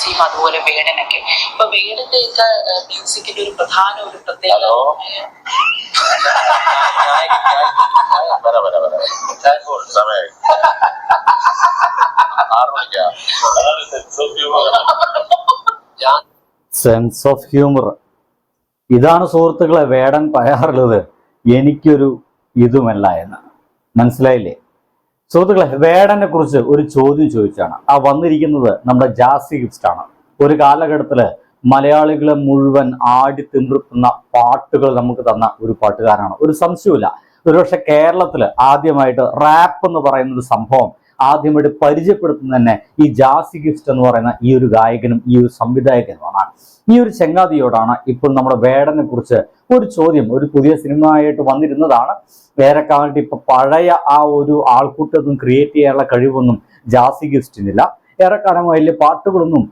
ഡെബ്സിയും അതുപോലെ വേടനൊക്കെ. അപ്പൊ വേടന്റെ ഒക്കെ മ്യൂസിക്കിന്റെ ഒരു പ്രധാന ഒരു പ്രത്യേകത സെൻസ് ഓഫ് ഹ്യൂമർ. ഇതാണ് സുഹൃത്തുക്കളെ വേടൻ പറയാറുള്ളത്, എനിക്കൊരു ഇതുമല്ല എന്ന്. മനസ്സിലായില്ലേ സുഹൃത്തുക്കളെ? വേടനെ കുറിച്ച് ഒരു ചോദ്യം ചോദിച്ചാണ് ആ വന്നിരിക്കുന്നത് നമ്മുടെ ജാസി ഗിഫ്റ്റ് ആണ്. ഒരു കാലഘട്ടത്തില് മലയാളികളെ മുഴുവൻ ആടി തിമിർക്കുന്ന പാട്ടുകൾ നമുക്ക് തന്ന ഒരു പാട്ടുകാരനാണ്, ഒരു സംശയമില്ല. ഒരുപക്ഷെ കേരളത്തിൽ ആദ്യമായിട്ട് റാപ്പ് എന്ന് പറയുന്ന ഒരു സംഭവം ആദ്യമായിട്ട് പരിചയപ്പെടുത്തുന്ന തന്നെ ഈ ജാസി ഗിഫ്റ്റ് എന്ന് പറയുന്ന ഈ ഒരു ഗായകനും ഈ ഒരു സംവിധായകനുമാണ്. ഈ ഒരു ചങ്ങാതിയോടാണ് ഇപ്പോൾ നമ്മുടെ വേടനെ കുറിച്ച് ഒരു ചോദ്യം. ഒരു പുതിയ സിനിമ ആയിട്ട് വന്നിരുന്നതാണ്. ഏറെക്കാലത്ത് ഇപ്പൊ പഴയ ആ ഒരു ആൾക്കൂട്ടൊന്നും ക്രിയേറ്റ് ചെയ്യാനുള്ള കഴിവൊന്നും ജാസി ഗിഫ്റ്റിനില്ല. ഏറെക്കാലം വലിയ പാട്ടുകളൊന്നും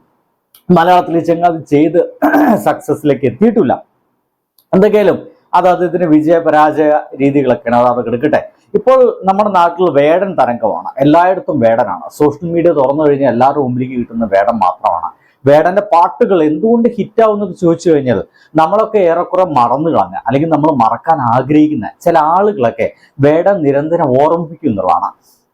മലയാളത്തിൽ ചങ്ങാതി ചെയ്ത് സക്സസിലേക്ക് എത്തിയിട്ടില്ല. എന്തൊക്കെയാലും അത് അദ്ദേഹത്തിന് വിജയപരാജയ രീതികളൊക്കെയാണ്, അത് എടുക്കട്ടെ. ഇപ്പോൾ നമ്മുടെ നാട്ടിൽ വേടൻ തരംഗമാണ്, എല്ലായിടത്തും വേടനാണ്. സോഷ്യൽ മീഡിയ തുറന്നു കഴിഞ്ഞാൽ എല്ലാവരുടെ മുമ്പിലേക്ക് കിട്ടുന്ന വേടൻ മാത്രമാണ്. വേടന്റെ പാട്ടുകൾ എന്തുകൊണ്ട് ഹിറ്റാവുന്നത് ചോദിച്ചു കഴിഞ്ഞാൽ നമ്മളൊക്കെ ഏറെക്കുറെ മറന്നു കളഞ്ഞ അല്ലെങ്കിൽ നമ്മൾ മറക്കാൻ ആഗ്രഹിക്കുന്ന ചില ആളുകളൊക്കെ വേടൻ നിരന്തരം ഓർമ്മിപ്പിക്കുന്നതാണ്.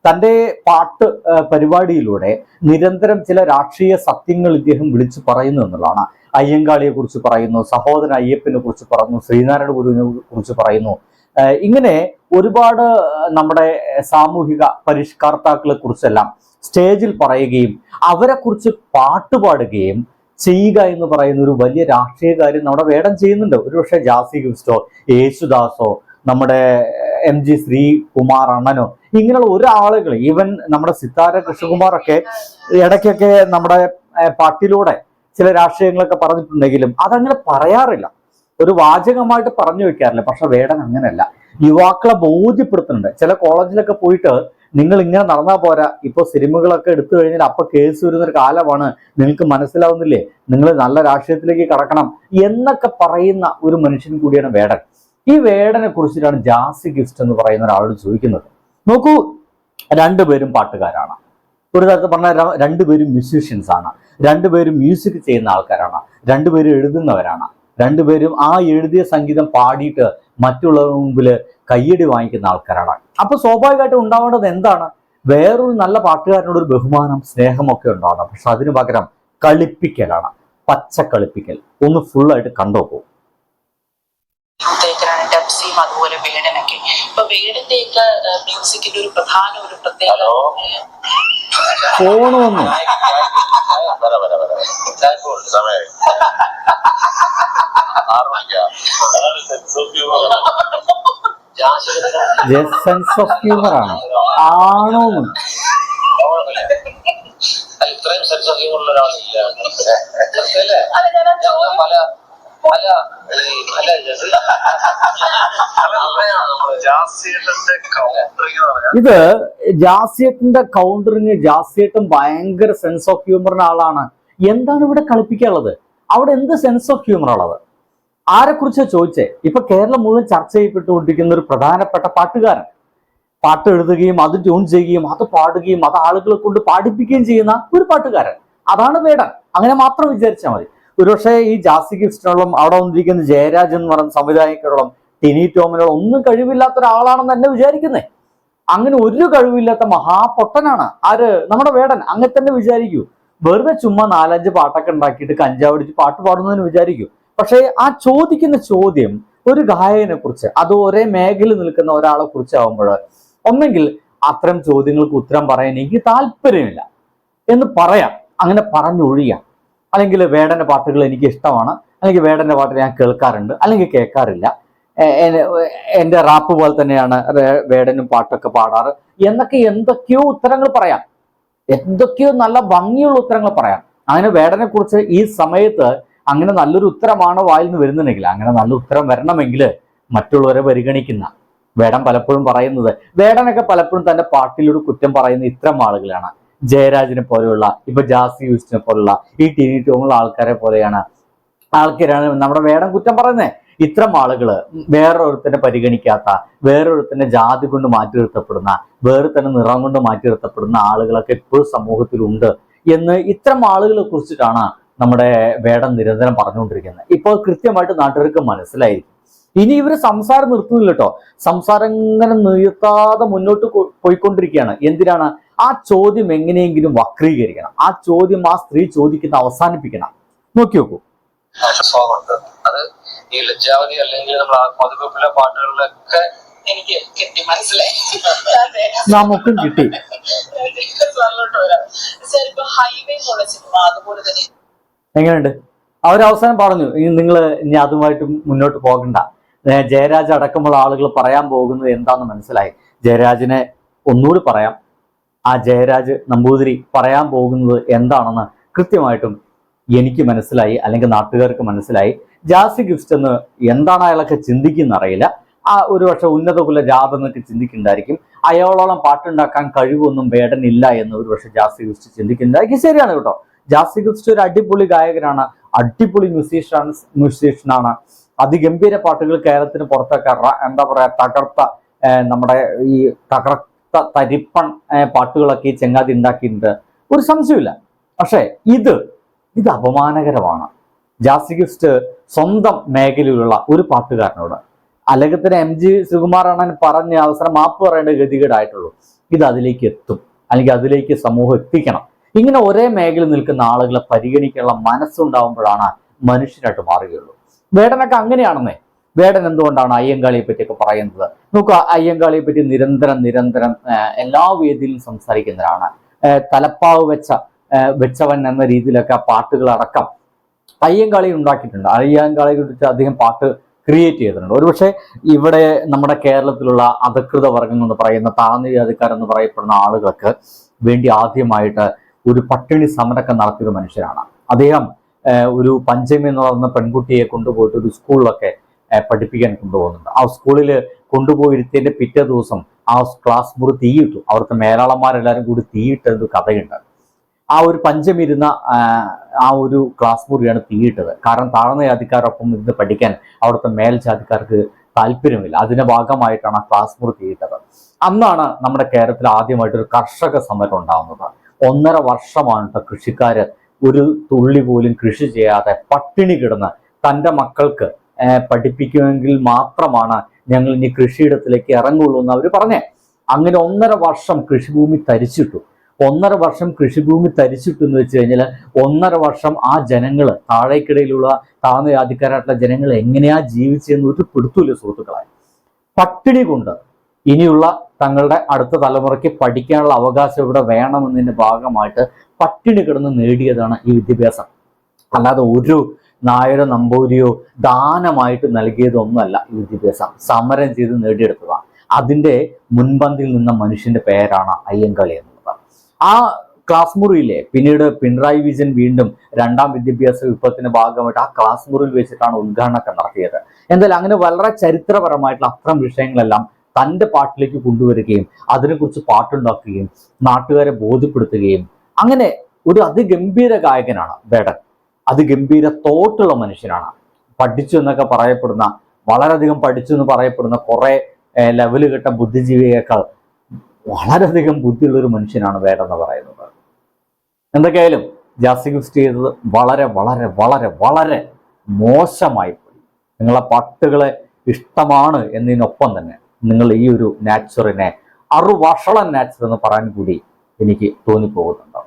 തൻ്റെ പാട്ട് പരിപാടിയിലൂടെ നിരന്തരം ചില രാഷ്ട്രീയ സത്യങ്ങൾ ഇദ്ദേഹം വിളിച്ചു പറയുന്നു എന്നുള്ളതാണ്. അയ്യങ്കാളിയെ കുറിച്ച് പറയുന്നു, സഹോദരൻ അയ്യപ്പനെ കുറിച്ച് പറയുന്നു, ശ്രീനാരായണ ഗുരുവിനെ കുറിച്ച് പറയുന്നു. ഇങ്ങനെ ഒരുപാട് നമ്മുടെ സാമൂഹിക പരിഷ്കർത്താക്കളെ കുറിച്ചെല്ലാം സ്റ്റേജിൽ പറയുകയും അവരെ കുറിച്ച് പാട്ടുപാടുകയും ചെയ്യുക എന്ന് പറയുന്ന ഒരു വലിയ രാഷ്ട്രീയ കാര്യം നമ്മുടെ വേടൻ ചെയ്യുന്നുണ്ട്. ഒരുപക്ഷെ ജാസി ഗിഫ്റ്റോ യേശുദാസോ നമ്മുടെ MG ശ്രീകുമാർ അണ്ണനോ ഇങ്ങനെയുള്ള ഒരാളുകൾ, ഈവൻ നമ്മുടെ സിത്താര കൃഷ്ണകുമാറൊക്കെ ഇടയ്ക്കൊക്കെ നമ്മുടെ പാട്ടിലൂടെ ചില രാഷ്ട്രീയങ്ങളൊക്കെ പറഞ്ഞിട്ടുണ്ടെങ്കിലും അതങ്ങനെ പറയാറില്ല, ഒരു വാചകമായിട്ട് പറഞ്ഞു വെക്കാറില്ല. പക്ഷെ വേടൻ അങ്ങനെയല്ല, യുവാക്കളെ ബോധ്യപ്പെടുത്തുന്നുണ്ട്. ചില കോളേജിലൊക്കെ പോയിട്ട് നിങ്ങൾ ഇങ്ങനെ നടന്നാൽ പോരാ, ഇപ്പൊ സിനിമകളൊക്കെ എടുത്തു കഴിഞ്ഞാൽ അപ്പൊ കേസ് വരുന്നൊരു കാലമാണ്, നിങ്ങൾക്ക് മനസ്സിലാവുന്നില്ലേ, നിങ്ങൾ നല്ല രാഷ്ട്രീയത്തിലേക്ക് കടക്കണം എന്നൊക്കെ പറയുന്ന ഒരു മനുഷ്യൻ കൂടിയാണ് വേടൻ. ഈ വേടനെ കുറിച്ചിട്ടാണ് ജാസി ഗിഫ്റ്റ് എന്ന് പറയുന്ന ഒരാളോട് ചോദിക്കുന്നത്. നോക്കൂ, രണ്ടുപേരും പാട്ടുകാരാണ്, ഒരു തരത്തിൽ പറഞ്ഞാൽ രണ്ടുപേരും മ്യൂസീഷ്യൻസ് ആണ്, രണ്ടുപേരും മ്യൂസിക് ചെയ്യുന്ന ആൾക്കാരാണ്, രണ്ടുപേരും എഴുതുന്നവരാണ്, രണ്ടുപേരും ആ എഴുതിയ സംഗീതം പാടിയിട്ട് മറ്റുള്ളവരുടെ മുമ്പിൽ കയ്യടി വാങ്ങിക്കുന്ന ആൾക്കാരാണ്. അപ്പൊ സ്വാഭാവികമായിട്ടും ഉണ്ടാവേണ്ടത് എന്താണ്? വേറൊരു നല്ല പാട്ടുകാരനോട് ഒരു ബഹുമാനം സ്നേഹമൊക്കെ ഉണ്ടാവണം. പക്ഷെ അതിന് പകരം കളിപ്പിക്കലാണ്, പച്ച കളിപ്പിക്കൽ. ഒന്ന് ഫുള്ളായിട്ട് കണ്ടോക്കൂ. ഡെബ്സിയും അതുപോലെ വേടനൊക്കെ. അപ്പൊ വേടന്റെ ഒക്കെ മ്യൂസിക്കിന്റെ ഒരു പ്രധാന ഒരു പ്രത്യേകത ഫോണ് വന്നു. സെൻസ് ഓഫ് ഹ്യൂമർ ആണ് ആണോന്ന്. ഇത്രയും സെൻസ് ഓഫ് ഹ്യൂമർ ഉള്ള ഒരാളില്ല. ഇത് ജാസിയേട്ടന്റെ കൗണ്ടറിങ്. ജാസിയേട്ടൻ ഭയങ്കര സെൻസ് ഓഫ് ഹ്യൂമറിന്റെ ആളാണ്. എന്താണ് ഇവിടെ കളിപ്പിക്കാനുള്ളത്? അവിടെ എന്ത് സെൻസ് ഓഫ് ഹ്യൂമർ ഉള്ളത്? ആരെക്കുറിച്ചാണ് ചോദിച്ചേ? ഇപ്പൊ കേരളം മുഴുവൻ ചർച്ച ചെയ്യപ്പെട്ടുകൊണ്ടിരിക്കുന്ന ഒരു പ്രധാനപ്പെട്ട പാട്ടുകാരൻ, പാട്ട് എഴുതുകയും അത് ട്യൂൺ ചെയ്യുകയും അത് പാടുകയും അത് ആളുകളെ കൊണ്ട് പാടിപ്പിക്കുകയും ചെയ്യുന്ന ഒരു പാട്ടുകാരൻ, അതാണ് വേടൻ. അങ്ങനെ മാത്രം വിചാരിച്ചാൽ മതി. ഒരുപക്ഷെ ഈ ജാസി ഗിഫ്റ്റിനോളം അവിടെ വന്നിരിക്കുന്ന ജയരാജ് എന്ന് പറയുന്ന സംവിധായകരോളം ടിനി ടോമിനോളം ഒന്നും കഴിവില്ലാത്ത ഒരാളാണെന്ന് തന്നെ വിചാരിക്കുന്നേ. അങ്ങനെ ഒരു കഴിവില്ലാത്ത മഹാപൊട്ടനാണ് ആര്? നമ്മുടെ വേടൻ. അങ്ങനെ തന്നെ വിചാരിക്കൂ. വെറുതെ ചുമ്മാ 4-5 പാട്ടൊക്കെ ഉണ്ടാക്കിയിട്ട് കഞ്ചാവടിച്ച് പാട്ട് പാടുന്നതിന് വിചാരിക്കൂ. പക്ഷേ ആ ചോദിക്കുന്ന ചോദ്യം ഒരു ഗായകനെ കുറിച്ച്, അത് ഒരേ മേഖലയിൽ നിൽക്കുന്ന ഒരാളെ കുറിച്ചാവുമ്പോൾ ഒന്നെങ്കിൽ അത്തരം ചോദ്യങ്ങൾക്ക് ഉത്തരം പറയാൻ എനിക്ക് താല്പര്യമില്ല എന്ന് പറയാം, അങ്ങനെ പറഞ്ഞൊഴിയാം. അല്ലെങ്കിൽ വേടന്റെ പാട്ടുകൾ എനിക്ക് ഇഷ്ടമാണ്, അല്ലെങ്കിൽ വേടന്റെ പാട്ട് ഞാൻ കേൾക്കാറുണ്ട്, അല്ലെങ്കിൽ കേൾക്കാറില്ല, എൻ്റെ റാപ്പ് പോലെ തന്നെയാണ് വേടനും പാട്ടൊക്കെ പാടാറ് എന്നൊക്കെ എന്തൊക്കെയോ ഉത്തരങ്ങൾ പറയാം, എന്തൊക്കെയോ നല്ല ഭംഗിയുള്ള ഉത്തരങ്ങൾ പറയാം. അങ്ങനെ വേടനെ കുറിച്ച് ഈ സമയത്ത് അങ്ങനെ നല്ലൊരു ഉത്തരമാണ് വായിൽ നിന്ന് വരുന്നുണ്ടെങ്കിൽ, അങ്ങനെ നല്ല ഉത്തരം വരണമെങ്കിൽ മറ്റുള്ളവരെ പരിഗണിക്കുന്ന വേടൻ പലപ്പോഴും പറയുന്നത്, വേടനൊക്കെ പലപ്പോഴും തന്റെ പാട്ടിലൂടെ കുറ്റം പറയുന്ന ഇത്തരം ആളുകളാണ്. ജയരാജിനെ പോലെയുള്ള, ഇപ്പൊ ജാസി ഗിഫ്റ്റിനെ പോലുള്ള, ഈ ടിനി ടോമുള്ള ആൾക്കാരെ പോലെയാണ് ആൾക്കാരാണ് നമ്മുടെ വേടൻ കുറ്റം പറയുന്നത്. ഇത്തരം ആളുകള് വേറൊരുത്തനെ പരിഗണിക്കാത്ത, വേറൊരുത്തന്റെ ജാതി കൊണ്ട് മാറ്റി നിർത്തപ്പെടുന്ന, വേറെ തന്നെ നിറം കൊണ്ട് മാറ്റി നിർത്തപ്പെടുന്ന ആളുകളൊക്കെ ഇപ്പോഴും സമൂഹത്തിലുണ്ട് എന്ന് ഇത്തരം ആളുകളെ കുറിച്ചിട്ടാണ് നമ്മുടെ വേടൻ നിരന്തരം പറഞ്ഞുകൊണ്ടിരിക്കുന്നത്. ഇപ്പോൾ കൃത്യമായിട്ട് നാട്ടുകാർക്ക് മനസ്സിലായിരിക്കും. ഇനി ഇവര് സംസാരം നിർത്തുന്നില്ല കേട്ടോ. സംസാരം ഇങ്ങനെ നിർത്താതെ മുന്നോട്ട് പോയിക്കൊണ്ടിരിക്കുകയാണ്. എന്തിനാണ്? ആ ചോദ്യം എങ്ങനെയെങ്കിലും വക്രീകരിക്കണം. ആ ചോദ്യം ആ സ്ത്രീ ചോദിക്കുന്ന അവസാനിപ്പിക്കണം. നോക്കി നോക്കൂ. സോങ് ഉണ്ട്. അത് ഈ ലജ്ജാവതി അല്ലെങ്കിൽ നമ്മൾ മധുഗോപിലെ പാട്ടുകളിലൊക്കെ എനിക്ക് കിട്ടി, മനസ്സിലായി. നമുക്കും കിട്ടി. ഇപ്പൊ ഹൈവേ എന്നുള്ള സിനിമ അതുപോലെ തന്നെ എങ്ങനെയുണ്ട്? അവരവസാനം പറഞ്ഞു നിങ്ങൾ ഇനി അതുമായിട്ട് മുന്നോട്ട് പോകണ്ട. ജയരാജ് അടക്കമുള്ള ആളുകൾ പറയാൻ പോകുന്നത് എന്താണെന്ന് മനസ്സിലായി. ജയരാജിനെ ഒന്നുകൂടി പറയാം. ആ ജയരാജ് നമ്പൂതിരി പറയാൻ പോകുന്നത് എന്താണെന്ന് കൃത്യമായിട്ടും എനിക്ക് മനസ്സിലായി, അല്ലെങ്കിൽ നാട്ടുകാർക്ക് മനസ്സിലായി. ജാസി ഗിഫ്റ്റ് എന്ന് എന്താണ് അയാളൊക്കെ ചിന്തിക്കുന്ന അറിയില്ല. ആ ഒരു പക്ഷെ ഉന്നത കുല ജാത എന്നൊക്കെ ചിന്തിക്കുന്നുണ്ടായിരിക്കും. അയാളോളം പാട്ടുണ്ടാക്കാൻ കഴിവൊന്നും വേടനില്ല എന്ന് ഒരു പക്ഷെ ജാസി ഗിഫ്റ്റ് ചിന്തിക്കുന്നുണ്ടായിരിക്കും. ശരിയാണ് കേട്ടോ. ജാസി ഗിഫ്റ്റ് ഒരു അടിപൊളി ഗായകനാണ്, അടിപൊളി മ്യൂസീഷ്യനാണ്. അതിഗംഭീര പാട്ടുകൾ കേരളത്തിന് പുറത്തൊക്കെ എന്താ പറയാ തകർത്ത നമ്മുടെ ഈ തകർത്ത തരിപ്പൺ പാട്ടുകളൊക്കെ ഈ ചെങ്ങാതി ഉണ്ടാക്കിയിട്ടുണ്ട്, ഒരു സംശയമില്ല. പക്ഷേ ഇത് അപമാനകരമാണ്. ജാസി ഗിഫ്റ്റ് സ്വന്തം മേഖലയിലുള്ള ഒരു പാട്ടുകാരനോട് അലകത്തിന് MG ശ്രീകുമാറാണ് പറഞ്ഞ് അവസരം മാപ്പ് പറയേണ്ട ഗതികേടായിട്ടുള്ളൂ. ഇത് അതിലേക്ക് എത്തും, അല്ലെങ്കിൽ അതിലേക്ക് സമൂഹം എത്തിക്കണം. ഇങ്ങനെ ഒരേ മേഖലയിൽ നിൽക്കുന്ന ആളുകളെ പരിഗണിക്കാനുള്ള മനസ്സുണ്ടാവുമ്പോഴാണ് മനുഷ്യനായിട്ട് മാറുകയുള്ളൂ. വേടനൊക്കെ അങ്ങനെയാണെന്നേ. വേടൻ എന്തുകൊണ്ടാണ് അയ്യങ്കാളിയെ പറ്റിയൊക്കെ പറയുന്നത്? നോക്കുക, അയ്യങ്കാളിയെ പറ്റി നിരന്തരം എല്ലാ വേദിയിലും സംസാരിക്കുന്നവരാണ്. തലപ്പാവ് വെച്ചവൻ എന്ന രീതിയിലൊക്കെ പാട്ടുകളടക്കം അയ്യങ്കാളി ഉണ്ടാക്കിയിട്ടുണ്ട്. അയ്യങ്കാളിയെ കുറിച്ച് അദ്ദേഹം പാട്ട് ക്രിയേറ്റ് ചെയ്തിട്ടുണ്ട്. ഒരുപക്ഷെ ഇവിടെ നമ്മുടെ കേരളത്തിലുള്ള അധകൃത വർഗങ്ങൾ എന്ന് പറയുന്ന താഴ്ന്ന ജാതിക്കാരെന്ന് പറയപ്പെടുന്ന ആളുകൾക്ക് വേണ്ടി ആദ്യമായിട്ട് ഒരു പട്ടിണി സമരമൊക്കെ നടത്തിയ മനുഷ്യരാണ് അദ്ദേഹം. ഒരു പഞ്ചമി എന്ന് പറയുന്ന പെൺകുട്ടിയെ കൊണ്ടുപോയിട്ട് ഒരു സ്കൂളിലൊക്കെ പഠിപ്പിക്കാൻ കൊണ്ടുപോകുന്നുണ്ട്. ആ സ്കൂളിൽ കൊണ്ടുപോയിരുത്തിയതിന്റെ പിറ്റേ ദിവസം ആ ക്ലാസ് മുറി തീയിട്ടു. അവിടുത്തെ മേലാളന്മാരെല്ലാവരും കൂടി തീയിട്ടൊരു കഥയുണ്ട്. ആ ഒരു പഞ്ചമി ഇരുന്ന ആ ഒരു ക്ലാസ് മുറിയാണ് തീയിട്ടത്. കാരണം താഴ്ന്ന ജാതിക്കാരൊപ്പം ഇരുന്ന് പഠിക്കാൻ അവിടുത്തെ മേൽജാതിക്കാർക്ക് താല്പര്യമില്ല. അതിന്റെ ഭാഗമായിട്ടാണ് ആ ക്ലാസ് മുറി തീയിട്ടത്. അന്നാണ് നമ്മുടെ കേരളത്തിൽ ആദ്യമായിട്ടൊരു കർഷക സമരം ഉണ്ടാകുന്നത്. 1.5 വർഷമാണ് കൃഷിക്കാര് ഒരു തുള്ളി പോലും കൃഷി ചെയ്യാതെ പട്ടിണി കിടന്ന് തൻ്റെ മക്കൾക്ക് പഠിപ്പിക്കുമെങ്കിൽ മാത്രമാണ് ഞങ്ങൾ ഇനി കൃഷിയിടത്തിലേക്ക് ഇറങ്ങുള്ളൂ എന്ന് അവർ പറഞ്ഞേ. അങ്ങനെ 1.5 വർഷം കൃഷിഭൂമി തരിച്ചിട്ടു. 1.5 വർഷം കൃഷിഭൂമി തരിച്ചിട്ടു എന്ന് വെച്ച് കഴിഞ്ഞാൽ 1.5 വർഷം ആ ജനങ്ങൾ, താഴേക്കിടയിലുള്ള താഴ്ന്ന ജാതിക്കാരായിട്ടുള്ള ജനങ്ങൾ എങ്ങനെയാ ജീവിച്ചതെന്ന് ഒരു പിടുത്തൂല്ല സുഹൃത്തുക്കളായി. പട്ടിണി കൊണ്ട് ഇനിയുള്ള തങ്ങളുടെ അടുത്ത തലമുറയ്ക്ക് പഠിക്കാനുള്ള അവകാശം ഇവിടെ വേണമെന്നതിന്റെ ഭാഗമായിട്ട് പട്ടിണി കിടന്ന് നേടിയതാണ് ഈ വിദ്യാഭ്യാസം. അല്ലാതെ ഒരു നായരോ നമ്പൂരിയോ ദാനമായിട്ട് നൽകിയതൊന്നുമല്ല ഈ വിദ്യാഭ്യാസം. സമരം ചെയ്ത് നേടിയെടുത്തതാണ്. അതിൻ്റെ മുൻപന്തിയിൽ നിന്ന മനുഷ്യന്റെ പേരാണ് അയ്യങ്കാളി എന്നുള്ളത്. ആ ക്ലാസ് മുറിയിലെ പിന്നീട് പിണറായി വിജയൻ വീണ്ടും 2ാം വിദ്യാഭ്യാസ വിപ്ലവത്തിന്റെ ഭാഗമായിട്ട് ആ ക്ലാസ് മുറിയിൽ വെച്ചിട്ടാണ് ഉദ്ഘാടനമൊക്കെ നടത്തിയത്. എന്തായാലും അങ്ങനെ വളരെ ചരിത്രപരമായിട്ടുള്ള അത്തരം വിഷയങ്ങളെല്ലാം തൻ്റെ പാട്ടിലേക്ക് കൊണ്ടുവരികയും അതിനെക്കുറിച്ച് പാട്ടുണ്ടാക്കുകയും നാട്ടുകാരെ ബോധ്യപ്പെടുത്തുകയും അങ്ങനെ ഒരു അതിഗംഭീര ഗായകനാണ് വേടൻ. അതിഗംഭീര തോട്ടുള്ള മനുഷ്യനാണ്. പഠിച്ചു എന്നൊക്കെ പറയപ്പെടുന്ന, വളരെയധികം പഠിച്ചു എന്ന് പറയപ്പെടുന്ന കുറെ ലെവല് കെട്ട ബുദ്ധിജീവിയേക്കാൾ വളരെയധികം ബുദ്ധിയുള്ളൊരു മനുഷ്യനാണ് വേടൻ എന്ന് പറയുന്നത്. എന്തൊക്കെയായാലും ജാസി ഗിഫ്റ്റ് ചെയ്തത് വളരെ വളരെ വളരെ വളരെ മോശമായി പോയി. നിങ്ങളെ പാട്ടുകളെ ഇഷ്ടമാണ് എന്നതിനൊപ്പം തന്നെ നിങ്ങൾ ഈ ഒരു നാച്ചുറിനെ അറുവഷളൻ നാച്ചുർ എന്ന് പറയാൻ കൂടി എനിക്ക് തോന്നിപ്പോകുന്നുണ്ട്.